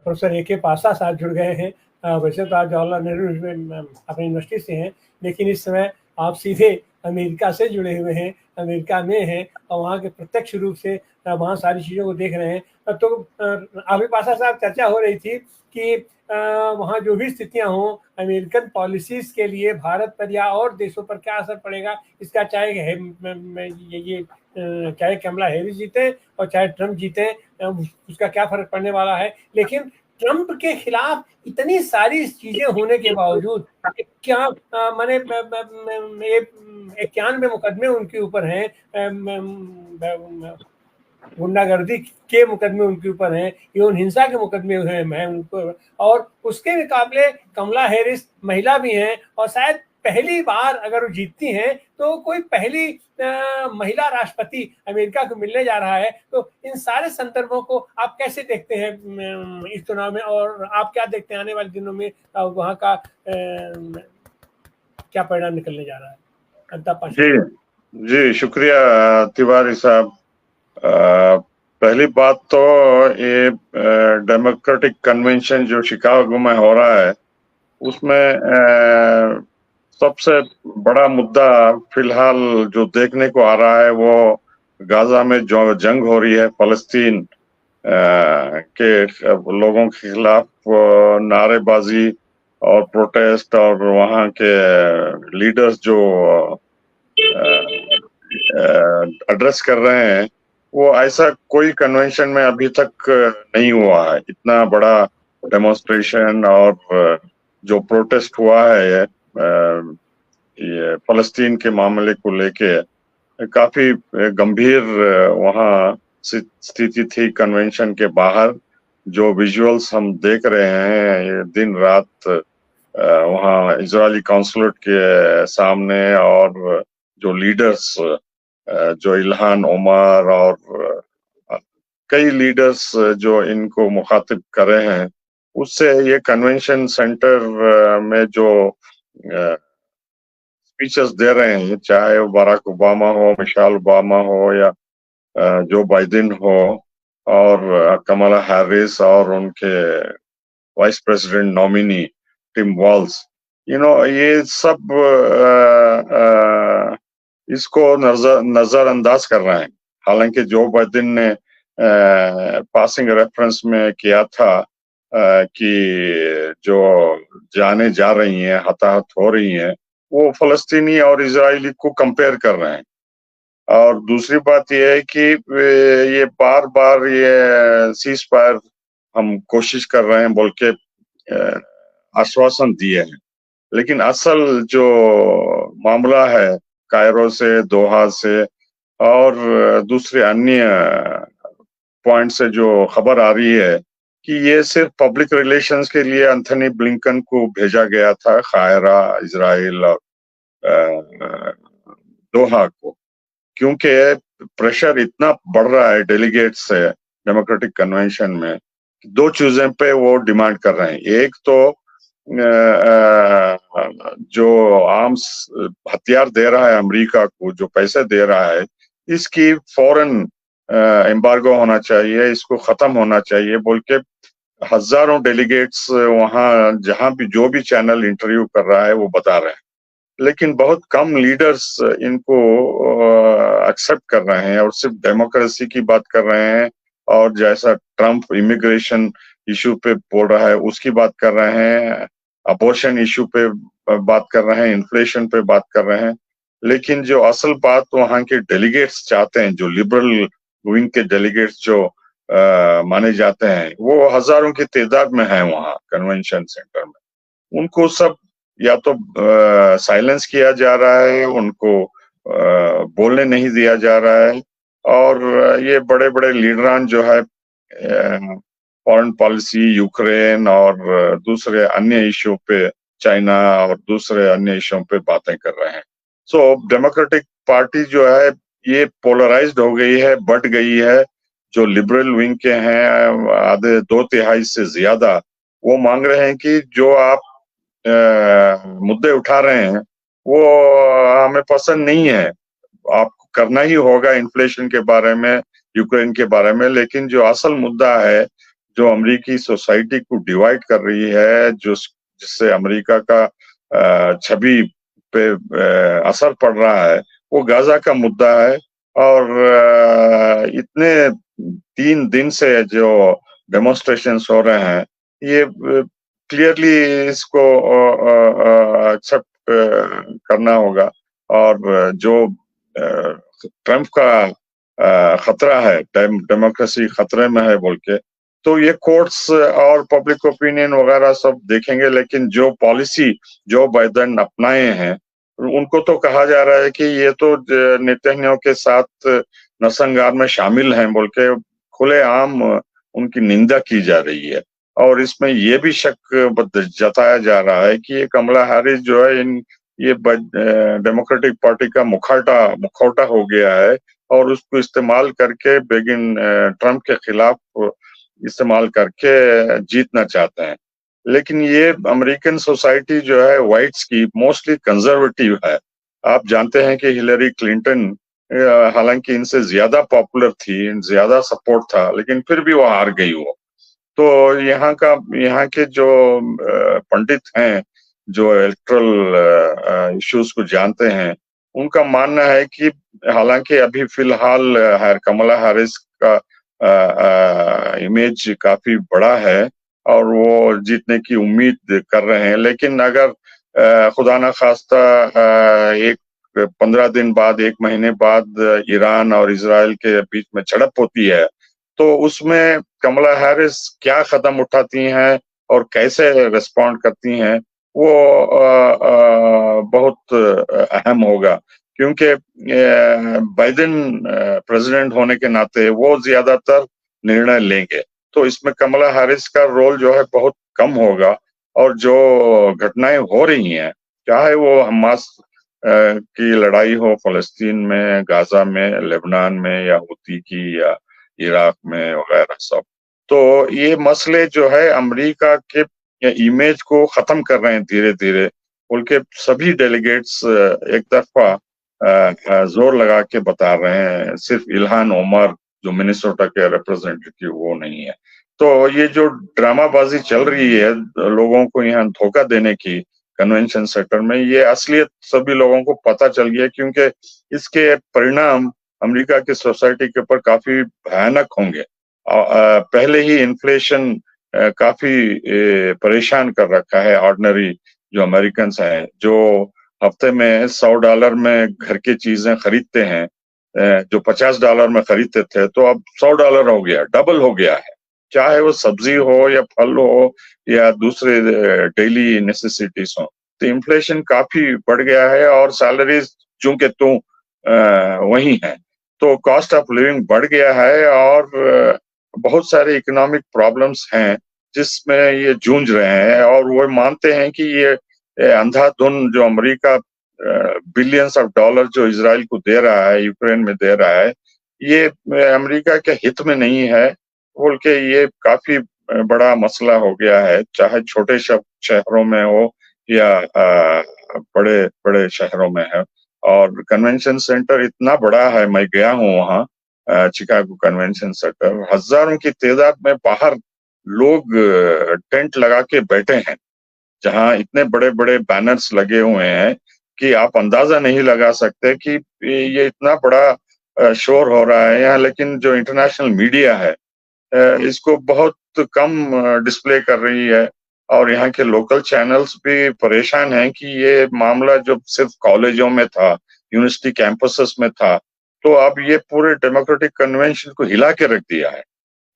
Professor A K. पासा साहब जुड़ गए हैं। वैसे तो आप जवाहरलाल नेहरू अपनी यूनिवर्सिटी से हैं, लेकिन इस समय आप सीधे अमेरिका से जुड़े हुए हैं, अमेरिका में हैं और वहाँ के प्रत्यक्ष रूप से वहाँ सारी चीज़ों को देख रहे हैं। तो अभी पासा साहब चर्चा हो रही थी कि वहाँ जो भी स्थितियाँ हों, अमेरिकन पॉलिसीज़ के लिए भारत पर या और देशों पर क्या असर पड़ेगा, इसका चाहे चाहे कमला हैरिस जीते और चाहे ट्रंप जीते, उसका क्या फर्क पड़ने वाला है। लेकिन ट्रंप के खिलाफ इतनी सारी चीजें होने के बावजूद क्या मैंने 91 मुकदमे उनके ऊपर हैं, गुंडागर्दी के मुकदमे उनके ऊपर हैं, यौन हिंसा के मुकदमे हैं उनको, और उसके मुकाबले कमला हैरिस महिला भी हैं और शायद पहली बार अगर वो जीतती हैं तो कोई पहली महिला राष्ट्रपति अमेरिका को मिलने जा रहा है। तो इन सारे संदर्भों को आप कैसे देखते हैं इस चुनाव में, और आप क्या देखते हैं आने वाले दिनों में वहाँ का क्या परिणाम निकलने जा रहा है? जी शुक्रिया तिवारी साहब। पहली बात तो ये डेमोक्रेटिक कन्वेंशन जो शिकागो में हो रहा है, उसमें सबसे बड़ा मुद्दा फिलहाल जो देखने को आ रहा है वो गाजा में जो जंग हो रही है फलस्तीन के लोगों के खिलाफ नारेबाजी और प्रोटेस्ट, और वहाँ के लीडर्स जो एड्रेस कर रहे हैं, वो ऐसा कोई कन्वेंशन में अभी तक नहीं हुआ है। इतना बड़ा डेमोन्स्ट्रेशन और जो प्रोटेस्ट हुआ है ये फलस्तीन के मामले को लेके, काफी गंभीर वहाँ स्थिति थी कन्वेंशन के बाहर। जो विजुअल्स हम देख रहे हैं दिन रात वहाँ इजरायली कॉन्सुलेट के सामने, और जो लीडर्स जो इल्हान ओमर और कई लीडर्स जो इनको मुखातिब कर रहे हैं, उससे ये कन्वेंशन सेंटर में जो स्पीचेस दे रहे हैं, चाहे वो बराक ओबामा हो, मिशेल ओबामा हो, या जो बाइडेन हो, और कमला हैरिस और उनके vice president nominee Tim Walz, ये सब इसको नजरअंदाज कर रहे हैं। हालांकि जो बाइडेन ने पासिंग रेफरेंस में किया था कि जो जाने जा रही हैं, हताहत हो रही हैं, वो फलस्तीनी और इजरायली को कंपेयर कर रहे हैं। और दूसरी बात यह है कि ये बार बार ये सीज फायर हम कोशिश कर रहे हैं बोल के आश्वासन दिए हैं, लेकिन असल जो मामला है कायरो से, दोहा से और दूसरे अन्य पॉइंट से जो खबर आ रही है कि ये सिर्फ पब्लिक रिलेशंस के लिए एंथनी ब्लिंकन को भेजा गया था, कायरा, इजराइल और दोहा को, क्योंकि प्रेशर इतना बढ़ रहा है डेलीगेट से डेमोक्रेटिक कन्वेंशन में। दो चीजें पे वो डिमांड कर रहे हैं। एक तो जो आर्म्स हथियार दे रहा है अमेरिका को, जो पैसे दे रहा है, इसकी फौरन एम्बार्गो होना चाहिए, इसको खत्म होना चाहिए बोल के हजारों डेलीगेट्स वहां जहां भी जो भी चैनल इंटरव्यू कर रहा है वो बता रहे हैं। लेकिन बहुत कम लीडर्स इनको एक्सेप्ट कर रहे हैं और सिर्फ डेमोक्रेसी की बात कर रहे हैं, और जैसा ट्रंप इमिग्रेशन इशू पे बोल रहा है उसकी बात कर रहे हैं, अबॉर्शन इशू पे बात कर रहे हैं, इन्फ्लेशन पे बात कर रहे हैं। लेकिन जो असल बात वहाँ के डेलीगेट्स चाहते हैं, जो लिबरल विंग के डेलीगेट्स जो माने जाते हैं, वो हजारों की तादाद में है वहाँ कन्वेंशन सेंटर में। उनको सब या तो साइलेंस किया जा रहा है, उनको बोलने नहीं दिया जा रहा है, और ये बड़े बड़े लीडरान जो है फॉरेन पॉलिसी, यूक्रेन और दूसरे अन्य इश्यू पे, चाइना और दूसरे अन्य इश्यू पे बातें कर रहे हैं। सो डेमोक्रेटिक पार्टी जो है ये पोलराइज्ड हो गई है, बढ़ गई है। जो लिबरल विंग के हैं आधे 2/3 से ज्यादा, वो मांग रहे हैं कि जो आप मुद्दे उठा रहे हैं वो हमें पसंद नहीं है, आपको करना ही होगा इन्फ्लेशन के बारे में, यूक्रेन के बारे में, लेकिन जो असल मुद्दा है जो अमेरिकी सोसाइटी को डिवाइड कर रही है, जिससे अमेरिका का छवि पे असर पड़ रहा है, वो गाजा का मुद्दा है। और इतने 3 दिन से जो डेमोन्स्ट्रेशंस हो रहे हैं, ये क्लियरली इसको एक्सेप्ट करना होगा। और जो ट्रम्प का खतरा है, डेमोक्रेसी खतरे में है बोल के, तो ये कोर्ट्स और पब्लिक ओपिनियन वगैरह सब देखेंगे। लेकिन जो पॉलिसी जो बाइडेन अपनाए हैं, उनको तो कहा जा रहा है कि ये तो नेतन्याहू के साथ नरसंहार में शामिल हैं बोल के खुलेआम उनकी निंदा की जा रही है। और इसमें ये भी शक जताया जा रहा है कि ये कमला हैरिस जो है, ये डेमोक्रेटिक पार्टी का मुखौटा हो गया है, और उसको इस्तेमाल करके बेगिन ट्रम्प के खिलाफ इस्तेमाल करके जीतना चाहते हैं। लेकिन ये अमेरिकन सोसाइटी जो है व्हाइट्स की मोस्टली कंजर्वेटिव है। आप जानते हैं कि हिलरी क्लिंटन हालांकि इनसे ज्यादा पॉपुलर थी, ज्यादा सपोर्ट था, लेकिन फिर भी वो हार गई वो। तो यहाँ के जो पंडित हैं, जो इलेक्ट्रल इश्यूज को जानते हैं, उनका मानना है कि हालांकि अभी फिलहाल कमला हैरिस का इमेज काफी बड़ा है और वो जीतने की उम्मीद कर रहे हैं, लेकिन अगर खुदा ना खास्ता एक 15 दिन बाद, 1 महीने बाद ईरान और इजराइल के बीच में झड़प होती है, तो उसमें कमला हैरिस क्या कदम उठाती हैं और कैसे रिस्पॉन्ड करती हैं, वो बहुत अहम होगा। क्योंकि बाइडेन प्रेसिडेंट होने के नाते वो ज्यादातर निर्णय लेंगे, तो इसमें कमला हैरिस का रोल जो है बहुत कम होगा। और जो घटनाएं हो रही हैं, चाहे वो हमास की लड़ाई हो फलस्तीन में, गाजा में, लेबनान में, या हूती की, या इराक में वगैरह सब, तो ये मसले जो है अमेरिका के इमेज को खत्म कर रहे हैं धीरे धीरे। उनके सभी डेलीगेट्स एक तरफा जोर लगा के बता रहे हैं, सिर्फ इल्हान ओमर जो मिनेसोटा के रिप्रेजेंटेटिव वो नहीं है। तो ये जो ड्रामाबाजी चल रही है लोगों को यहाँ धोखा देने की कन्वेंशन सेंटर में, ये असलियत सभी लोगों को पता चल गया, क्योंकि इसके परिणाम अमेरिका की सोसाइटी के ऊपर काफी भयानक होंगे। पहले ही इन्फ्लेशन काफी परेशान कर रखा है ऑर्डिनरी जो अमेरिकन हैं, जो हफ्ते में $100 में घर की चीजें खरीदते हैं, जो $50 में खरीदते थे, तो अब $100 हो गया, डबल हो गया है। चाहे वो सब्जी हो या फल हो या दूसरे डेली नेसेसिटीज हो, तो इन्फ्लेशन काफी बढ़ गया है। और सैलरीज चूंकि वही है, तो कॉस्ट ऑफ लिविंग बढ़ गया है, और बहुत सारे इकोनॉमिक प्रॉब्लम्स हैं जिसमें ये जूझ रहे हैं। और वो मानते हैं कि ये अंधाधुन जो अमेरिका बिलियंस ऑफ डॉलर जो इजराइल को दे रहा है, यूक्रेन में दे रहा है, ये अमेरिका के हित में नहीं है बोल के ये काफी बड़ा मसला हो गया है, चाहे छोटे शहरों में हो या बड़े बड़े शहरों में है। और कन्वेंशन सेंटर इतना बड़ा है, मैं गया हूँ वहाँ, चिकागो कन्वेंशन सेंटर, हजारों की तादाद में बाहर लोग टेंट लगा के बैठे हैं, जहां इतने बड़े बड़े बैनर्स लगे हुए हैं कि आप अंदाजा नहीं लगा सकते कि ये इतना बड़ा शोर हो रहा है यहाँ। लेकिन जो इंटरनेशनल मीडिया है इसको बहुत कम डिस्प्ले कर रही है, और यहाँ के लोकल चैनल्स भी परेशान हैं कि ये मामला जो सिर्फ कॉलेजों में था, यूनिवर्सिटी कैंपसेस में था, तो अब ये पूरे डेमोक्रेटिक कन्वेंशन को हिला के रख दिया है।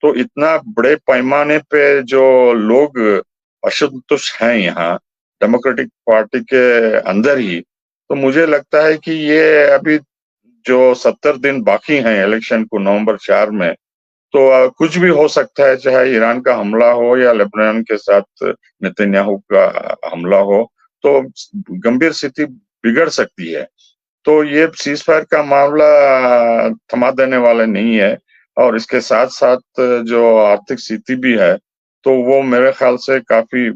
तो इतना बड़े पैमाने पे जो लोग असंतुष्ट हैं यहाँ डेमोक्रेटिक पार्टी के अंदर ही, तो मुझे लगता है कि ये अभी जो 70 दिन बाकी हैं इलेक्शन को नवंबर 4 में, तो कुछ भी हो सकता है, चाहे ईरान का हमला हो या लेबनान के साथ नेतन्याहू का हमला हो, तो गंभीर स्थिति बिगड़ सकती है। तो ये सीज फायर का मामला थमा देने वाला नहीं है। और इसके साथ साथ जो आर्थिक स्थिति भी है, तो वो मेरे ख्याल से काफी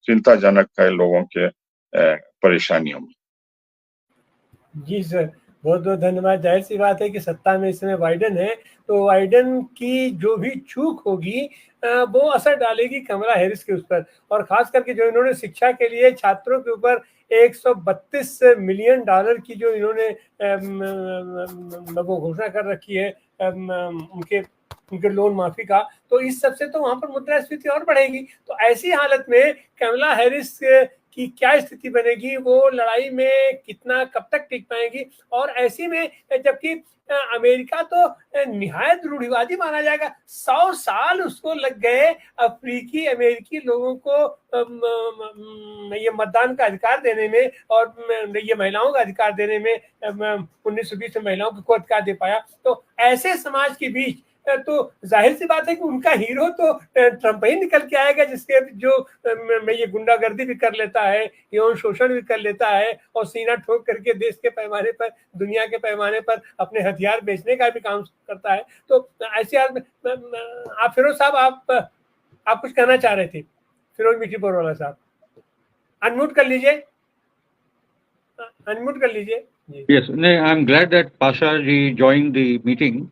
चिंताजनक है लोगों के परेशानियों में। जी सर, बहुत बहुत धन्यवाद। जाहिर सी बात है कि सत्ता में इस समय बाइडेन है, तो बाइडेन की जो भी चूक होगी वो असर डालेगी कमला हैरिस के उस पर। और खास करके जो इन्होंने शिक्षा के लिए छात्रों के ऊपर 132 मिलियन डॉलर की जो इन्होंने वो घोषणा कर रखी है उनके उनके लोन माफी का, तो इस सबसे तो वहां पर मुद्रास्फीति और बढ़ेगी। तो ऐसी हालत में कमला हैरिस की क्या स्थिति बनेगी, वो लड़ाई में कितना कब तक टिक पाएंगी। और ऐसी में जबकि अमेरिका तो निहायत रूढ़िवादी माना जाएगा, 100 साल उसको लग गए अफ्रीकी अमेरिकी लोगों को ये मतदान का अधिकार देने में और ये महिलाओं का अधिकार देने में। 1920 में महिलाओं को अधिकार दे पाया। तो ऐसे समाज के बीच तो जाहिर सी बात है कि उनका हीरो तो ट्रंप ही निकल के आएगा, जिसके जो ये गुंडागर्दी भी कर लेता है, यौन शोषण भी कर लेता है और सीना ठोक करके देश के पैमाने पर, दुनिया के पैमाने पर अपने हथियार बेचने का भी काम करता है। तो ऐसे आप फिरोज साहब, आप कुछ कहना चाह रहे थे? फिरोज मीठीपुर वाला साहब, अनम्यूट कर लीजिए, अनम्यूट कर लीजिए। Yes, I am glad that Pasha ji join the meeting,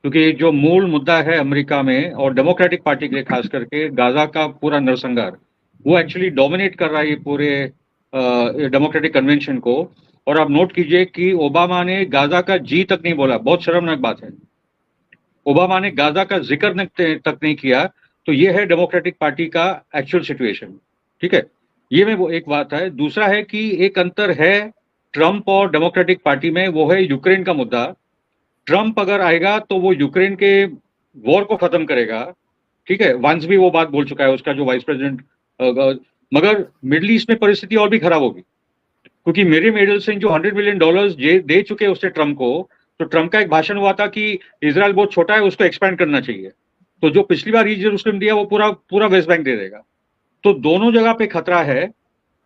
क्योंकि जो मूल मुद्दा है अमेरिका में और डेमोक्रेटिक पार्टी के लिए खास करके गाजा का पूरा नरसंहार, वो एक्चुअली डोमिनेट कर रहा है ये पूरे डेमोक्रेटिक कन्वेंशन को। और आप नोट कीजिए कि ओबामा ने गाजा का जी तक नहीं बोला, बहुत शर्मनाक बात है। ओबामा ने गाजा का जिक्र तक नहीं किया। तो ये है डेमोक्रेटिक पार्टी का एक्चुअल सिचुएशन, ठीक है। ये में वो एक बात है। दूसरा है कि एक अंतर है ट्रंप और डेमोक्रेटिक पार्टी में, वो है यूक्रेन का मुद्दा। ट्रंप अगर आएगा तो वो यूक्रेन के वॉर को खत्म करेगा, ठीक है, वंस भी वो बात बोल चुका है उसका जो वाइस प्रेसिडेंट। मगर मिडिल ईस्ट में परिस्थिति और भी खराब होगी, क्योंकि मेरी मेडल्सन जो $100 मिलियन दे चुके उससे ट्रंप को, तो ट्रंप का एक भाषण हुआ था कि इजराइल बहुत छोटा है, उसको एक्सपैंड करना चाहिए। तो जो पिछली बार जेरूसलम दिया वो पूरा वेस्ट बैंक दे देगा। तो दोनों जगह पे खतरा है।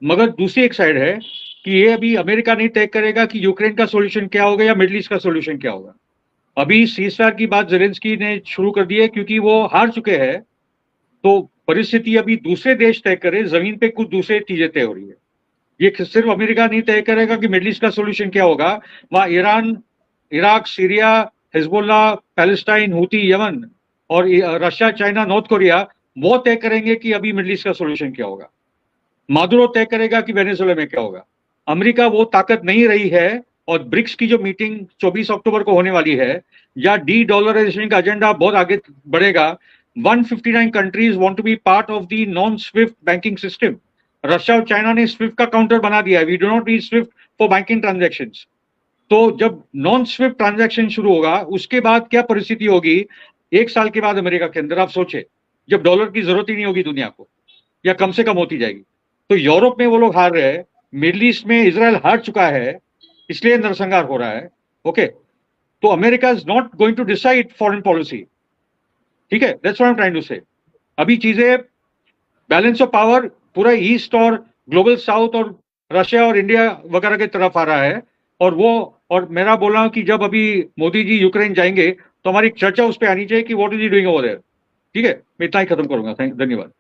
मगर दूसरी एक साइड है कि ये अभी अमेरिका नहीं तय करेगा कि यूक्रेन का सोल्यूशन क्या होगा या मिडिल ईस्ट का सोल्यूशन क्या होगा। अभी सीजफायर की बात जेलेंस्की ने शुरू कर दी है, क्योंकि वो हार चुके हैं। तो परिस्थिति अभी दूसरे देश तय करे, जमीन पे कुछ दूसरे चीजें तय हो रही है। ये सिर्फ अमेरिका नहीं तय करेगा कि मिडिल ईस्ट का सोल्यूशन क्या होगा। वहां Iran, Iraq, Syria, Hezbollah, Palestine, Houthi, Yemen और रशिया, चाइना, नॉर्थ कोरिया, वो तय करेंगे कि अभी मिडिल ईस्ट का सोल्यूशन क्या होगा। मादुरो तय करेगा कि वेनेजुएला में क्या होगा। अमेरिका वो ताकत नहीं रही है। और ब्रिक्स की जो मीटिंग 24 अक्टूबर को होने वाली है, या डी डॉलराइजेशन का एजेंडा बहुत आगे बढ़ेगा। 159 countries want to be part of the non swift banking system. Russia और चाइना ने स्विफ्ट का काउंटर बना दिया है। We do not need swift for banking transactions. तो जब नॉन स्विफ्ट ट्रांजैक्शन शुरू होगा, उसके बाद क्या परिस्थिति होगी 1 साल के बाद अमेरिका के अंदर, आप सोचे, जब डॉलर की जरूरत ही नहीं होगी दुनिया को, या कम से कम होती जाएगी। तो यूरोप में वो लोग हार रहे हैं, मिडिल ईस्ट में इजराइल हार चुका है, इसलिए नरसंहार हो रहा है। ओके, तो America is not going to decide foreign policy, ठीक है। That's what I am trying to say. अभी चीजें बैलेंस ऑफ पावर पूरा ईस्ट और ग्लोबल साउथ और रशिया और इंडिया वगैरह की तरफ आ रहा है। और मेरा बोल रहा हूं कि जब अभी मोदी जी यूक्रेन जाएंगे तो हमारी चर्चा उस पर आनी चाहिए कि what is he doing over there, ठीक है। मैं इतना ही खत्म करूंगा। धन्यवाद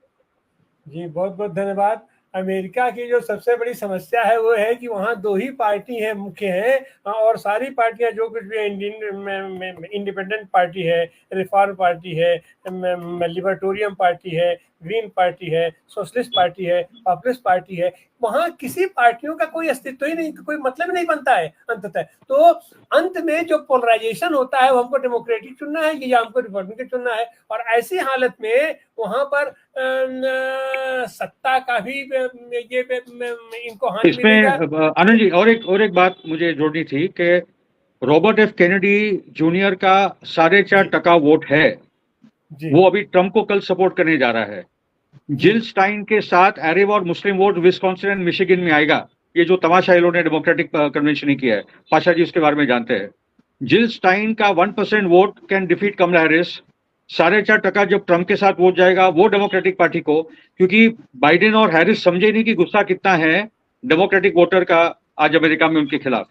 जी, बहुत बहुत धन्यवाद। अमेरिका की जो सबसे बड़ी समस्या है वो है कि वहाँ 2 ही पार्टी है मुख्य हैं, और सारी पार्टियां जो कुछ भी इंडिपेंडेंट पार्टी है, रिफॉर्म पार्टी है, लिबर्टोरियम पार्टी है, ग्रीन पार्टी है, सोशलिस्ट पार्टी है, पॉपुलिस्ट पार्टी है। वहाँ किसी पार्टियों का कोई अस्तित्व ही नहीं, कोई मतलब नहीं बनता है अंततः। तो अंत में जो पोलराइजेशन होता है वो हमको डेमोक्रेटिक चुनना है या हमको रिपब्लिकन चुनना है। और ऐसी हालत में वहां पर सत्ता का भी ये इनको हानि इसमें आनंद जी, और एक बात मुझे जोड़नी थी कि रॉबर्ट एफ कैनेडी जूनियर का 4.5% वोट है। वो अभी ट्रंप को कल सपोर्ट करने जा रहा है। जिल स्टाइन के साथ अरब और मुस्लिम वोट विस्कॉन्सिन एंड मिशिगन में आएगा। ये जो तमाशा इन्होंने डेमोक्रेटिक कन्वेंशन ही किया है, पाशा जी उसके बारे में जानते हैं। जिल स्टाइन का 1% vote can defeat Kamala Harris. 4.5% जब ट्रंप के साथ वोट जाएगा वो डेमोक्रेटिक पार्टी को, क्योंकि बाइडेन और हैरिस समझे नहीं कि गुस्सा कितना है डेमोक्रेटिक वोटर का आज अमेरिका में उनके खिलाफ।